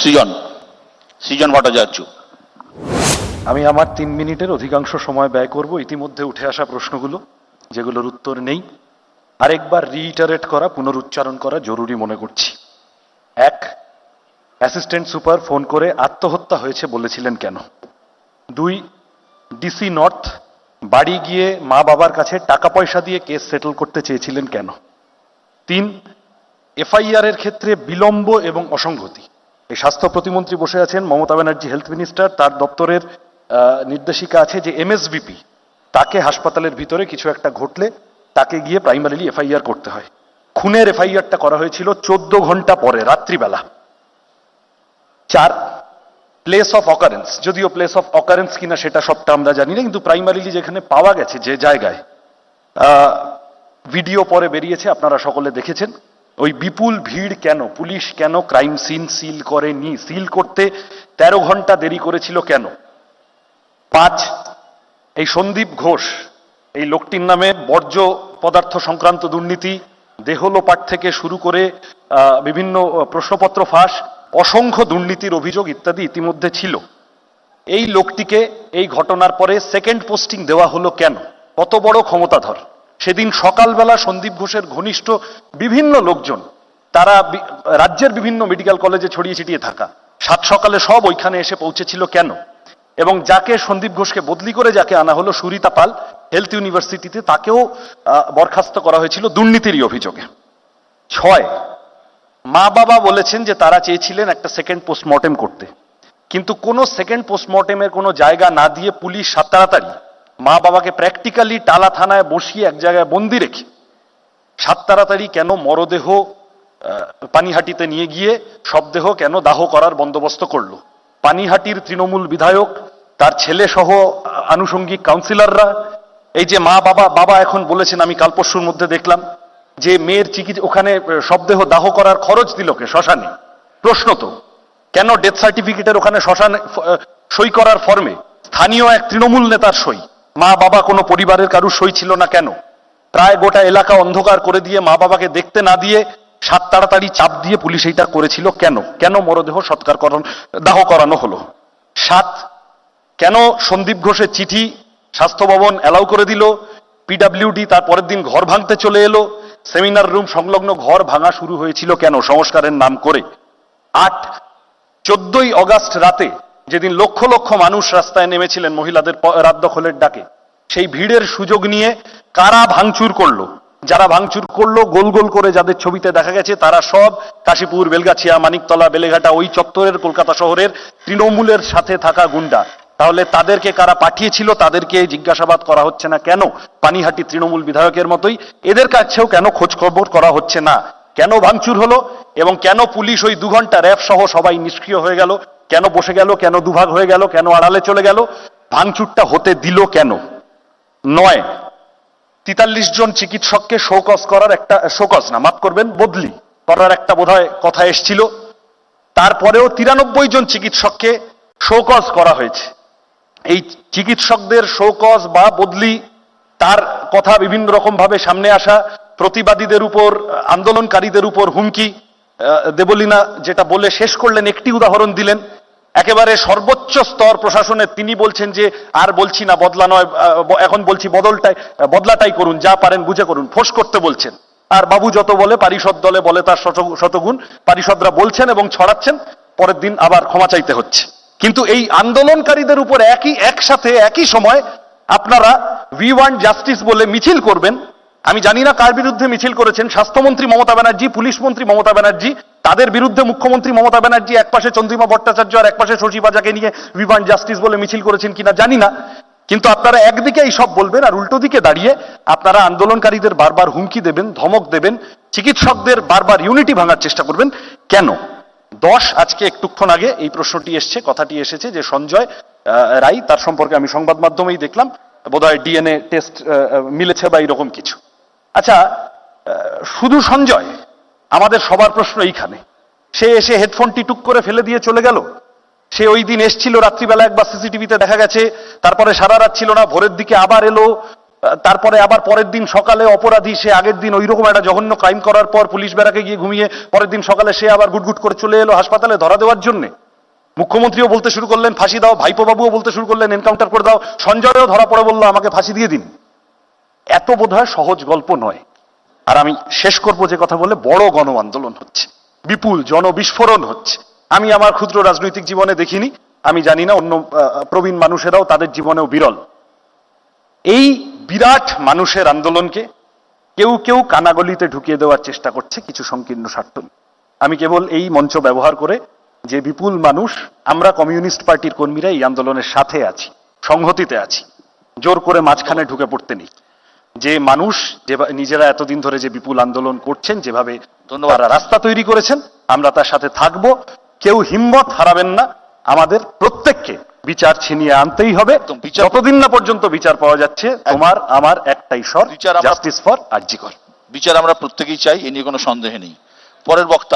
সৃজন ভট্টাচার্য। আমি আমার 3 মিনিটের অধিকাংশ সময় ব্যয় করব ইতিমধ্যে উঠে আসা প্রশ্নগুলো, যেগুলোর উত্তর নেই, আরেকবার রিইটারেট করা, পুনরুচ্চারণ করা জরুরি মনে করছি। 1, অ্যাসিস্ট্যান্ট সুপার ফোন করে আত্মহত্যা হয়েছে বলেছিলেন কেন? 2, ডিসি নর্থ বাড়ি গিয়ে মা বাবার কাছে টাকা পয়সা দিয়ে কেস সেটেল করতে চেয়েছিলেন কেন? 3, এফআইআর এর ক্ষেত্রে বিলম্ব এবং অসংগতি। এই স্বাস্থ্য প্রতিমন্ত্রী বসে আছেন, মমতা ব্যানার্জি হেলথ মিনিস্টার, তার দপ্তরের নির্দেশিকা আছে যে এমএসবিপি তাকে হাসপাতালের ভিতরে কিছু একটা ঘটলে তাকে গিয়ে প্রাইমারিলি এফআইআর করতে হয়। খুনের এফআইআরটা করা হয়েছিল 14 ঘন্টা পরে, রাত্রিবেলা। 4, প্লেস অফ অকারেন্স, যদিও প্লেস অফ অকারেন্স কিনা সেটা সবটা আমরা জানি না, কিন্তু প্রাইমারিলি যেখানে পাওয়া গেছে যে জায়গায়, ভিডিও পরে বেরিয়েছে, আপনারা সকলে দেখেছেন, ওই বিপুল ভিড় কেন? পুলিশ কেন ক্রাইম সিন সিল করেনি? সিল করতে 13 ঘন্টা দেরি করেছিল কেন? 5, এই সন্দীপ ঘোষ, এই লোকটির নামে বর্জ্য পদার্থ সংক্রান্ত দুর্নীতি, দেহ লোপাট থেকে শুরু করে বিভিন্ন প্রশ্নপত্র ফাঁস, অসংখ্য দুর্নীতির অভিযোগ ইত্যাদি ইতিমধ্যে ছিল। এই লোকটিকে এই ঘটনার পরে সেকেন্ড পোস্টিং দেওয়া হলো কেন? কত বড় ক্ষমতাধর! সেদিন সকালবেলা সন্দীপ ঘোষের ঘনিষ্ঠ বিভিন্ন লোকজন, তারা রাজ্যের বিভিন্ন মেডিকেল কলেজে ছড়িয়ে ছিটিয়ে থাকা, 7 সকালে সব ওইখানে এসে পৌঁছেছিল কেন? এবং যাকে সন্দীপ ঘোষকে বদলি করে যাকে আনা হলো, সুরিতা পাল, হেলথ ইউনিভার্সিটিতে, তাকেও বরখাস্ত করা হয়েছিল দুর্নীতির অভিযোগে। 6, মা বাবা বলেছেন যে তারা চেয়েছিলেন একটা সেকেন্ড পোস্টমর্টেম করতে, কিন্তু কোনো সেকেন্ড পোস্টমর্টেমের কোনো জায়গা না দিয়ে পুলিশ তাড়াতাড়ি মা বাবাকে প্র্যাকটিক্যালি টালা থানায় বসিয়ে এক জায়গায় বন্দি রেখে তাড়াতাড়ি কেন মরদেহ পানিহাটিতে নিয়ে গিয়ে সব দেহ কেন দাহ করার বন্দোবস্ত করলো? পানিহাটির তৃণমূল বিধায়ক, তার ছেলে সহ আনুষঙ্গিক কাউন্সিলররা, এই যে বাবা এখন বলেছেন, আমি কাল পরশুর মধ্যে দেখলাম যে মেয়ের চিকিৎসা, ওখানে শবদেহ দাহ করার খরচ দিল কে? শ্মশানে। প্রশ্ন তো, কেন ডেথ সার্টিফিকেটের ওখানে শ্মশানে সই করার ফর্মে স্থানীয় এক তৃণমূল নেতার সই, মা বাবা কোনো পরিবারের কারুর সই ছিল না কেন? প্রায় গোটা এলাকা অন্ধকার করে দিয়ে মা বাবাকে দেখতে না দিয়ে তাড়াতাড়ি চাপ দিয়ে পুলিশ এইটা করেছিল কেন? কেন মরদেহ দাহ করানো হলো? 7, কেন সন্দীপ ঘোষের চিঠি স্বাস্থ্য ভবন অ্যালাউ করে দিল, পিডব্লিউডি তার পরের দিন ঘর ভাঙতে চলে এলো, সেমিনার রুম সংলগ্ন ঘর ভাঙা শুরু হয়েছিল কেন? সংস্কারের নাম করে। 8, 14ই অগাস্ট রাতে, যেদিন লক্ষ লক্ষ মানুষ রাস্তায় নেমেছিলেন মহিলাদের রাত দখলের ডাকে, সেই ভিড়ের সুযোগ নিয়ে কারা ভাঙচুর করলো? যারা ভাঙচুর করলো, গোল গোল করে যাদের ছবিতে দেখা গেছে, তারা সব কাশীপুর, বেলগাছিয়া, মানিকতলা, বেলেঘাটা, ওই চত্বরের কলকাতা শহরের তৃণমূলের সাথে থাকা গুন্ডা। তাহলে তাদেরকে কারা পাঠিয়েছিল? তাদেরকে জিজ্ঞাসাবাদ করা হচ্ছে না কেন? পানিহাটি তৃণমূল বিধায়কের মতোই এদের কাছেও কেন খোঁজ খবর করা হচ্ছে না? কেন ভাঙচুর হলো এবং কেন পুলিশ ওই 2 ঘন্টা র্যাব সহ সবাই নিষ্ক্রিয় হয়ে গেল? কেন বসে গেল? কেন দুভাগ হয়ে গেল? কেন আড়ালে চলে গেল? ভাঙচুরটা হতে দিল কেন? 9, 43 জন চিকিৎসককে শোকজ করার একটা, শোকজ না, মাফ করবেন, বদলি করার একটা বোধহয় কথা এসছিল। তারপরেও 93 জন চিকিৎসককে শোকজ করা হয়েছে। এই চিকিৎসকদের শোকজ বা বদলি, তার কথা বিভিন্ন রকম ভাবে সামনে আসা, প্রতিবাদীদের উপর, আন্দোলনকারীদের উপর হুমকি, দেবলীনা যেটা বলে শেষ করলেন, একটি উদাহরণ দিলেন। একেবারে সর্বোচ্চ স্তর প্রশাসনের তিনি বলছেন যে আর বলছি না বদলা নয়, এখন বলছি বদলাটাই করুন, যা পারেন বুঝে করুন, ফোঁস করতে বলছেন। আর বাবু যত বলে, পারিষদ দলে বলে তার শতগুণ, পারিষদরা বলছেন এবং ছড়াচ্ছেন, পরের দিন আবার ক্ষমা চাইতে হচ্ছে। কিন্তু এই আন্দোলনকারীদের উপর একসাথে একই সময় আপনারা উই ওয়ান্ট জাস্টিস বলে মিছিল করবেন। আমি জানি না কার বিরুদ্ধে মিছিল করেছেন, স্বাস্থ্যমন্ত্রী মমতা ব্যানার্জি, পুলিশ মন্ত্রী মমতা ব্যানার্জি, তাদের বিরুদ্ধে মুখ্যমন্ত্রী মমতা ব্যানার্জি একপাশে চন্দ্রিমা ভট্টাচার্য আর একপাশে শশী বাজাকে নিয়ে উই ওয়ান্ট জাস্টিস বলে মিছিল করেছেন কিনা জানি না, কিন্তু আপনারা একদিকে এই সব বলবেন আর উল্টো দিকে দাঁড়িয়ে আপনারা আন্দোলনকারীদের বারবার হুমকি দেবেন, ধমক দেবেন, চিকিৎসকদের বারবার ইউনিটি ভাঙার চেষ্টা করবেন কেন? 10, আজকে একটুক্ষণ আগে এই প্রশ্নটি এসছে, কথাটি এসেছে যে সঞ্জয় রায়, তার সম্পর্কে আমি সংবাদ মাধ্যমেই দেখলাম বোধহয় ডিএনএ টেস্ট মিলেছে বা এরকম কিছু। আচ্ছা, শুধু সঞ্জয়? আমাদের সবার প্রশ্ন এইখানে। সে এসে হেডফোনটি টুক করে ফেলে দিয়ে চলে গেল? সে ওই দিন এসছিল রাত্রিবেলা, একবার সিসিটিভিতে দেখা গেছে, তারপরে সারা রাত ছিল না, ভোরের দিকে আবার এলো, তারপরে আবার পরের দিন সকালে অপরাধী সে আগের দিন ওইরকম একটা জঘন্য ক্রাইম করার পর পুলিশ ব্যারাকে গিয়ে ঘুমিয়ে পরের দিন সকালে সে আবার গুটগুট করে চলে এলো হাসপাতালে ধরা দেওয়ার জন্য। মুখ্যমন্ত্রীও বলতে শুরু করলেন ফাঁসি দাও, ভাইপো বাবুও বলতে শুরু করলেন এনকাউন্টার করে দাও, সঞ্জয়ও ধরা পড়ে বললো আমাকে ফাঁসি দিয়ে দিন। এত বোধহয় সহজ গল্প নয়। আর আমি শেষ করব যে কথা বলে, বড় গণ আন্দোলন হচ্ছে, বিপুল জনবিস্ফোরণ হচ্ছে। আমি আমার ক্ষুদ্র রাজনৈতিক জীবনে দেখিনি, আমি জানি না অন্য প্রবীণ মানুষেরাও তাদের জীবনেও বিরল। এই বিরাট মানুষের আন্দোলনকে কেউ কেউ কানাগলিতে ঢুকিয়ে দেওয়ার চেষ্টা করছে কিছু সংকীর্ণ স্বার্থ নিয়ে। আমি কেবল এই মঞ্চ ব্যবহার করে যে বিপুল মানুষ, আমরা কমিউনিস্ট পার্টির কর্মীরা এই আন্দোলনের সাথে আছি, সংহতিতে আছি, জোর করে মাঝখানে ঢুকে পড়তে নেই। যে মানুষ নিজেরা এতদিন ধরে যে বিপুল আন্দোলন করছেন, যেভাবে তারা রাস্তা তৈরি করেছেন, আমরা তার সাথে থাকব। কেউ হিম্মত হারাবেন না, আমাদের প্রত্যেককে বিচার ছিনিয়ে আনতেই হবে। যতদিন না পর্যন্ত বিচার পাওয়া যাচ্ছে, তোমার আমার একটাই স্বর, জাস্টিস ফর আরজি কর। বিচার আমরা প্রত্যেকেই চাই, এ নিয়ে কোনো সন্দেহ নেই। পরের বক্তা